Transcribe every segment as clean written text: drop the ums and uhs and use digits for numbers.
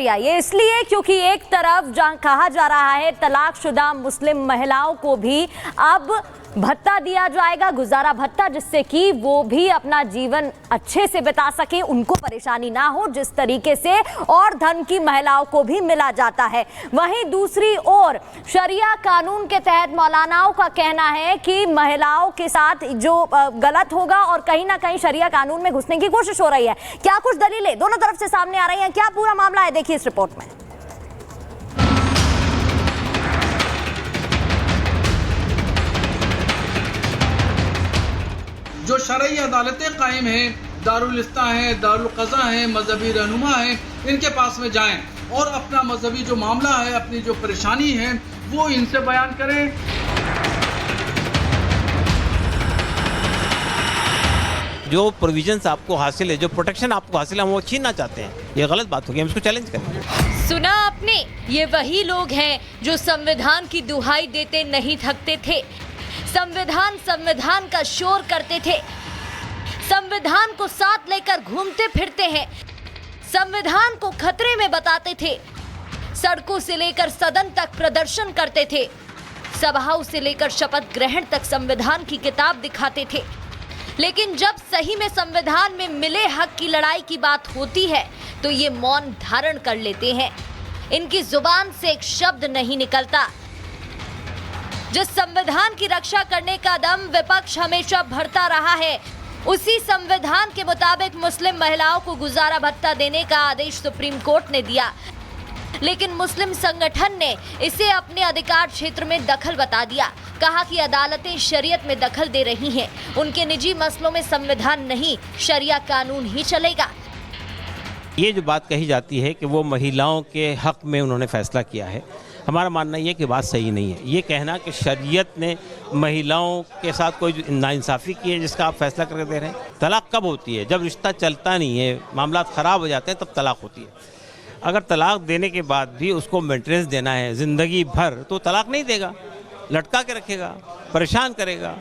ये इसलिए क्योंकि एक तरफ जहां कहा जा रहा है तलाकशुदा मुस्लिम महिलाओं को भी अब भत्ता दिया जाएगा, गुजारा भत्ता, जिससे कि वो भी अपना जीवन अच्छे से बिता सके, उनको परेशानी ना हो, जिस तरीके से और धन की महिलाओं को भी मिला जाता है। वहीं दूसरी ओर शरिया कानून के तहत मौलानाओं का कहना है कि महिलाओं के साथ जो गलत होगा और कहीं ना कहीं शरिया कानून में घुसने की कोशिश हो रही है। क्या कुछ दलीलें दोनों तरफ से सामने आ रही हैं, क्या पूरा मामला है, देखिए इस रिपोर्ट में। जो शरई अदालतें कायम हैं, दारुल इफ्ता हैं, दारुल क़ज़ा हैं, मजहबी रहनुमा हैं, इनके पास में जाएं और अपना मजहबी जो मामला है, अपनी जो परेशानी है, वो इनसे बयान करें। जो प्रोविजंस आपको हासिल है, जो प्रोटेक्शन आपको हासिल है, वो छीनना चाहते हैं, ये गलत बात होगी, हम इसको चैलेंज करेंगे। सुना आपने, ये वही लोग हैं जो संविधान की दुहाई देते नहीं थकते थे, संविधान संविधान का शोर करते थे, संविधान को साथ लेकर घूमते फिरते हैं, संविधान को खतरे में बताते थे, सड़कों से लेकर सदन तक प्रदर्शन करते थे, सभाओं से लेकर शपथ ग्रहण तक संविधान की किताब दिखाते थे। लेकिन जब सही में संविधान में मिले हक की लड़ाई की बात होती है तो ये मौन धारण कर लेते हैं, इनकी जुबान से एक शब्द नहीं निकलता। जिस संविधान की रक्षा करने का दम विपक्ष हमेशा भरता रहा है, उसी संविधान के मुताबिक मुस्लिम महिलाओं को गुजारा भत्ता देने का आदेश सुप्रीम कोर्ट ने दिया, लेकिन मुस्लिम संगठन ने इसे अपने अधिकार क्षेत्र में दखल बता दिया। कहा कि अदालतें शरीयत में दखल दे रही हैं, उनके निजी मसलों में संविधान नहीं, शरिया कानून ही चलेगा। ये जो बात कही जाती है कि वो महिलाओं के हक में उन्होंने फैसला किया है, हमारा मानना ये कि बात सही नहीं है। ये कहना कि शरीयत ने महिलाओं के साथ कोई नाइंसाफ़ी की है जिसका आप फैसला करके दे रहे हैं। तलाक कब होती है? जब रिश्ता चलता नहीं है, मामला ख़राब हो जाते हैं, तब तलाक होती है। अगर तलाक देने के बाद भी उसको मेंटेनेंस देना है ज़िंदगी भर, तो तलाक नहीं देगा, लटका के रखेगा, परेशान करेगा,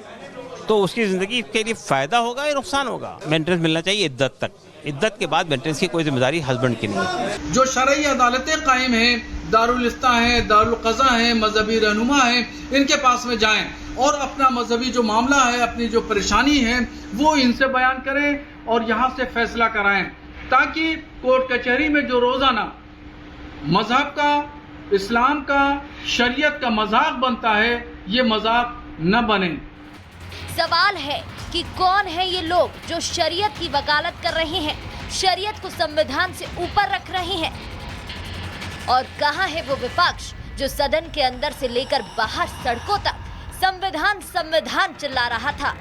तो उसकी ज़िंदगी के लिए फ़ायदा होगा या नुकसान होगा। मेंटेनेंस मिलना चाहिए इद्दत तक, इद्दत के बाद मेंटेनेंस की कोई जिम्मेदारी हस्बैंड की नहीं है। जो शरई अदालतें कायम हैं, दारुल इफ्ता हैं, दारुल क़ज़ा हैं, मजहबी रहनुमा हैं, इनके पास में जाएं और अपना मजहबी जो मामला है, अपनी जो परेशानी है, वो इनसे बयान करें और यहाँ से फैसला कराएं, ताकि कोर्ट कचहरी में जो रोजाना मजहब का, इस्लाम का, शरीयत का मजाक बनता है, ये मजाक न बने। सवाल है कि कौन है ये लोग जो शरीयत की वकालत कर रहे हैं, शरीयत को संविधान से ऊपर रख रहे हैं, और कहां है वो विपक्ष जो सदन के अंदर से लेकर बाहर सड़कों तक संविधान संविधान चिल्ला रहा था।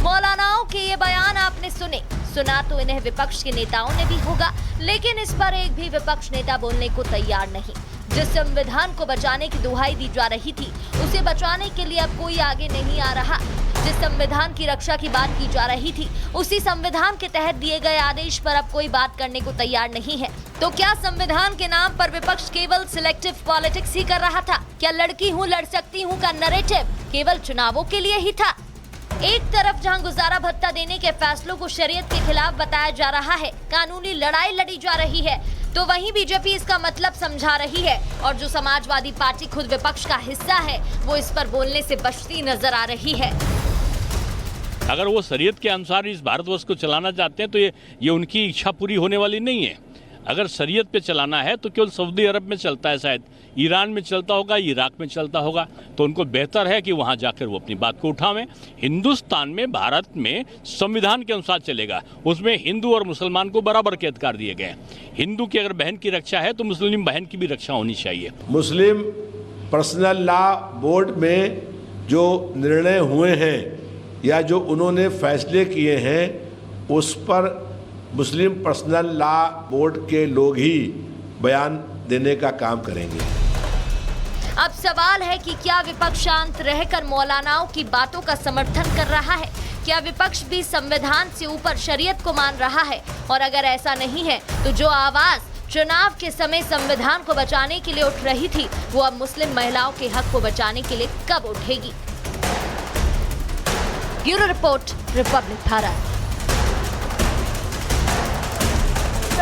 मौलानाओं के ये बयान आपने सुना तो इन्हें विपक्ष के नेताओं ने भी होगा, लेकिन इस पर एक भी विपक्ष नेता बोलने को तैयार नहीं। जिस संविधान को बचाने की दुहाई दी जा रही थी, उसे बचाने के लिए अब कोई आगे नहीं आ रहा। जिस संविधान की रक्षा की बात की जा रही थी, उसी संविधान के तहत दिए गए आदेश पर अब कोई बात करने को तैयार नहीं है। तो क्या संविधान के नाम पर विपक्ष केवल सिलेक्टिव पॉलिटिक्स ही कर रहा था? क्या लड़की हूँ लड़ सकती हूँ का नैरेटिव केवल चुनावों के लिए ही था? एक तरफ जहां गुजारा भत्ता देने के फैसलों को शरीयत के खिलाफ बताया जा रहा है, कानूनी लड़ाई लड़ी जा रही है, तो वहीं बीजेपी इसका मतलब समझा रही है, और जो समाजवादी पार्टी खुद विपक्ष का हिस्सा है, वो इस पर बोलने से बचती नजर आ रही है। अगर वो शरीयत के अनुसार इस भारतवर्ष को चलाना चाहते हैं तो ये उनकी इच्छा पूरी होने वाली नहीं है। अगर शरीयत पे चलाना है तो केवल सऊदी अरब में चलता है, शायद ईरान में चलता होगा, इराक में चलता होगा, तो उनको बेहतर है कि वहाँ जाकर वो अपनी बात को उठावें। हिंदुस्तान में, भारत में संविधान के अनुसार चलेगा, उसमें हिंदू और मुसलमान को बराबर के अधिकार दिए गए हैं। हिंदू की अगर बहन की रक्षा है तो मुस्लिम बहन की भी रक्षा होनी चाहिए। मुस्लिम पर्सनल लॉ बोर्ड में जो निर्णय हुए हैं या जो उन्होंने फैसले किए हैं, उस पर मुस्लिम पर्सनल लॉ बोर्ड के लोग ही बयान देने का काम करेंगे। अब सवाल है कि क्या विपक्ष शांत रहकर मौलानाओं की बातों का समर्थन कर रहा है? क्या विपक्ष भी संविधान से ऊपर शरीयत को मान रहा है? और अगर ऐसा नहीं है तो जो आवाज चुनाव के समय संविधान को बचाने के लिए उठ रही थी, वो अब मुस्लिम महिलाओं के हक को बचाने के लिए कब उठेगी? Bureau report, Republic Bharat.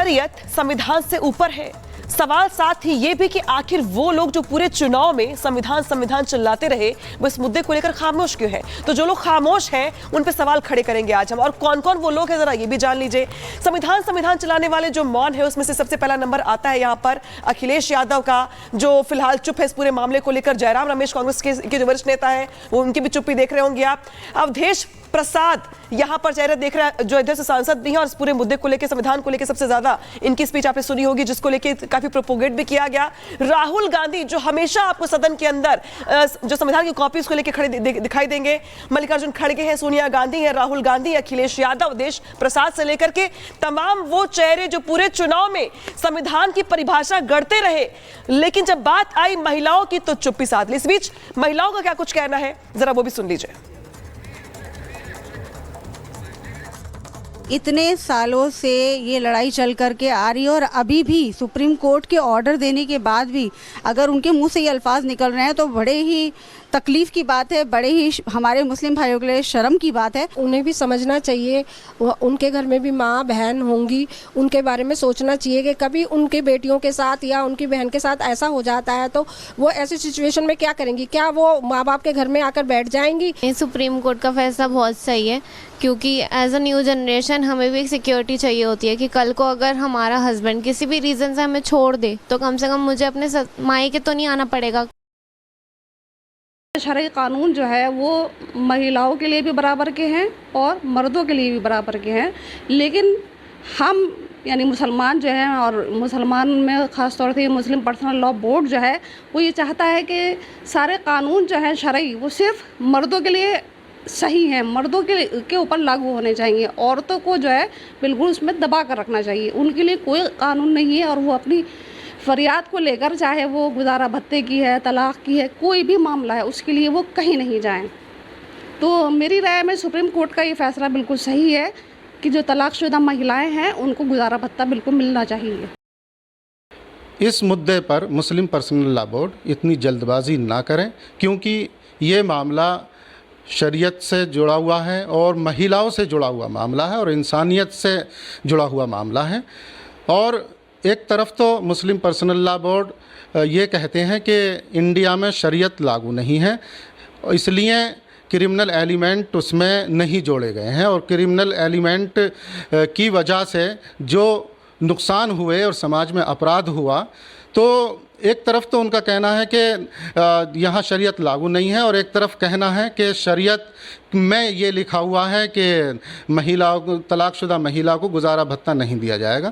शरीयत संविधान से ऊपर है। सवाल साथ ही ये भी कि आखिर वो लोग जो पूरे चुनाव में संविधान संविधान चिल्लाते रहे वो इस मुद्दे को लेकर खामोश क्यों है? तो जो लोग खामोश हैं उन पे सवाल खड़े करेंगे आज हम। और कौन कौन वो लोग हैं जरा ये भी जान लीजिए। संविधान संविधान चलाने वाले जो मौन है उसमें से सबसे पहला नंबर आता है यहाँ पर अखिलेश यादव का, जो फिलहाल चुप है इस पूरे मामले को लेकर। जयराम रमेश कांग्रेस के जो वरिष्ठ नेता है वो उनकी भी चुप्पी देख रहे होंगे आप। अवधेश प्रसाद यहाँ पर चेहरे देख रहा है, जो इधर से सांसद भी हैं और इस पूरे मुद्दे को लेकर संविधान को लेकर सबसे ज्यादा इनकी स्पीच आपने सुनी होगी जिसको लेकर काफी प्रोपोगेट भी किया गया। राहुल गांधी जो हमेशा आपको सदन के अंदर जो संविधान की कॉपी उसको लेकर खड़े दिखाई देंगे। मल्लिकार्जुन खड़गे हैं, सोनिया गांधी है, राहुल गांधी, अखिलेश यादव, देश प्रसाद से लेकर के तमाम वो चेहरे जो पूरे चुनाव में संविधान की परिभाषा गढ़ते रहे, लेकिन जब बात आई महिलाओं की तो चुप्पी साध ली। इस बीच महिलाओं का क्या कुछ कहना है जरा वो भी सुन लीजिए। इतने सालों से ये लड़ाई चल करके आ रही है और अभी भी सुप्रीम कोर्ट के ऑर्डर देने के बाद भी अगर उनके मुंह से ये अल्फाज निकल रहे हैं तो बड़े ही तकलीफ की बात है, बड़े ही हमारे मुस्लिम भाइयों के लिए शर्म की बात है। उन्हें भी समझना चाहिए, उनके घर में भी माँ बहन होंगी, उनके बारे में सोचना चाहिए कि कभी उनके बेटियों के साथ या उनकी बहन के साथ ऐसा हो जाता है तो वो ऐसी सिचुएशन में क्या करेंगी? क्या वो माँ बाप के घर में आकर बैठ जाएंगी? सुप्रीम कोर्ट का फैसला बहुत सही है क्योंकि एज अ न्यू जनरेशन हमें भी एक सिक्योरिटी चाहिए होती है कि कल को अगर हमारा हस्बैंड किसी भी रीज़न से हमें छोड़ दे तो कम से कम मुझे अपने मायके तो नहीं आना पड़ेगा। शरई कानून जो है वो महिलाओं के लिए भी बराबर के हैं और मर्दों के लिए भी बराबर के हैं, लेकिन हम यानी मुसलमान जो हैं और मुसलमान में ख़ास तौर से मुस्लिम पर्सनल लॉ बोर्ड जो है वो ये चाहता है कि सारे कानून जो हैं शरई वो सिर्फ मर्दों के लिए सही है, मर्दों के ऊपर लागू होने चाहिए। औरतों को जो है बिल्कुल उसमें दबा कर रखना चाहिए, उनके लिए कोई कानून नहीं है। और वो अपनी फरियाद को लेकर, चाहे वो गुजारा भत्ते की है, तलाक की है, कोई भी मामला है, उसके लिए वो कहीं नहीं जाएं। तो मेरी राय में सुप्रीम कोर्ट का ये फैसला बिल्कुल सही है कि जो तलाकशुदा महिलाएं हैं उनको गुजारा भत्ता बिल्कुल मिलना चाहिए। इस मुद्दे पर मुस्लिम पर्सनल लॉ बोर्ड इतनी जल्दबाजी ना करें क्योंकि ये मामला शरीयत से जुड़ा हुआ है और महिलाओं से जुड़ा हुआ मामला है और इंसानियत से जुड़ा हुआ मामला है। और एक तरफ तो मुस्लिम पर्सनल लॉ बोर्ड ये कहते हैं कि इंडिया में शरीयत लागू नहीं है, इसलिए क्रिमिनल एलिमेंट उसमें नहीं जोड़े गए हैं और क्रिमिनल एलिमेंट की वजह से जो नुकसान हुए और समाज में अपराध हुआ, तो एक तरफ तो उनका कहना है कि यहाँ शरीयत लागू नहीं है और एक तरफ कहना है कि शरीयत में ये लिखा हुआ है कि महिलाओं को, तलाकशुदा महिला को गुजारा भत्ता नहीं दिया जाएगा।